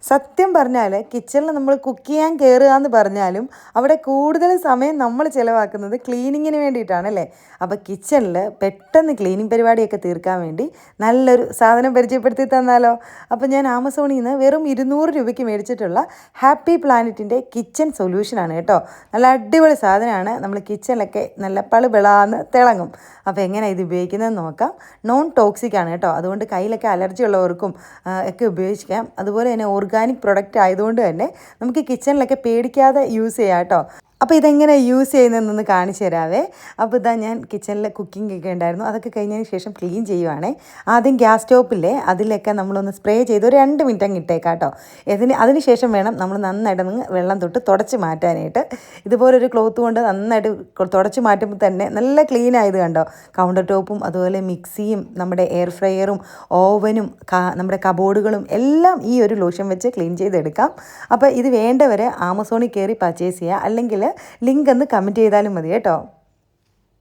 സത്യം പറഞ്ഞാൽ കിച്ചണിൽ നമ്മൾ കുക്ക് ചെയ്യാൻ കയറുക എന്ന് പറഞ്ഞാലും അവിടെ കൂടുതൽ സമയം നമ്മൾ ചിലവാക്കുന്നത് ക്ലീനിങ്ങിന് വേണ്ടിയിട്ടാണ് അല്ലേ. അപ്പോൾ കിച്ചണിൽ പെട്ടെന്ന് ക്ലീനിങ് പരിപാടിയൊക്കെ തീർക്കാൻ വേണ്ടി നല്ലൊരു സാധനം പരിചയപ്പെടുത്തി തന്നാലോ. അപ്പോൾ ഞാൻ ആമസോണിൽ നിന്ന് വെറും 200 രൂപയ്ക്ക് മേടിച്ചിട്ടുള്ള ഹാപ്പി പ്ലാനറ്റിൻ്റെ കിച്ചൺ സൊല്യൂഷനാണ് കേട്ടോ. നല്ല അടിപൊളി സാധനമാണ്. നമ്മൾ കിച്ചണിലൊക്കെ നല്ല പളുപിളാന്ന് തിളങ്ങും. അപ്പോൾ എങ്ങനെയാണ് ഇത് ഉപയോഗിക്കുന്നതെന്ന് നോക്കാം. നോൺ ടോക്സിക് ആണ് കേട്ടോ, അതുകൊണ്ട് കയ്യിലൊക്കെ അലർജി ഉള്ളവർക്കും ഒക്കെ ഉപയോഗിക്കാം. അതുപോലെ തന്നെ ഓർഗാനിക് പ്രൊഡക്റ്റ് ആയതുകൊണ്ട് തന്നെ നമുക്ക് കിച്ചണിലൊക്കെ പേടിക്കാതെ യൂസ് ചെയ്യാം കേട്ടോ. അപ്പോൾ ഇതെങ്ങനെ യൂസ് ചെയ്യുന്നതെന്നൊന്ന് കാണിച്ചു തരാവേ. അപ്പോൾ ഇതാ ഞാൻ കിച്ചണിൽ കുക്കിംഗ് ഒക്കെ ഉണ്ടായിരുന്നു, അതൊക്കെ കഴിഞ്ഞതിന് ശേഷം ക്ലീൻ ചെയ്യുവാണേ. ആദ്യം ഗ്യാസ് സ്റ്റോപ്പില്ലേ അതിലൊക്കെ നമ്മളൊന്ന് സ്പ്രേ ചെയ്ത് ഒരു 2 മിനിറ്റ് അങ്ങ് ഇട്ടേക്കാം കേട്ടോ. അതിന് ശേഷം വേണം നമ്മൾ നന്നായിട്ട് വെള്ളം തൊട്ട് തുടച്ച് മാറ്റാനായിട്ട്. ഇതുപോലൊരു ക്ലോത്ത് കൊണ്ട് നന്നായിട്ട് തുടച്ച് മാറ്റുമ്പോൾ തന്നെ നല്ല ക്ലീൻ ആയത് കണ്ടോ. കൗണ്ടർ ടോപ്പും അതുപോലെ മിക്സിയും നമ്മുടെ എയർ ഫ്രയറും ഓവനും നമ്മുടെ കബോർഡുകളും എല്ലാം ഈ ഒരു ലോഷൻ വെച്ച് ക്ലീൻ ചെയ്തെടുക്കാം. അപ്പോൾ ഇത് വേണ്ടവരെ ആമസോണിൽ കയറി പർച്ചേസ് ചെയ്യുക, അല്ലെങ്കിൽ ലിങ്ക് ഒന്ന് കമൻറ്റ് ചെയ്താലും മതി കേട്ടോ.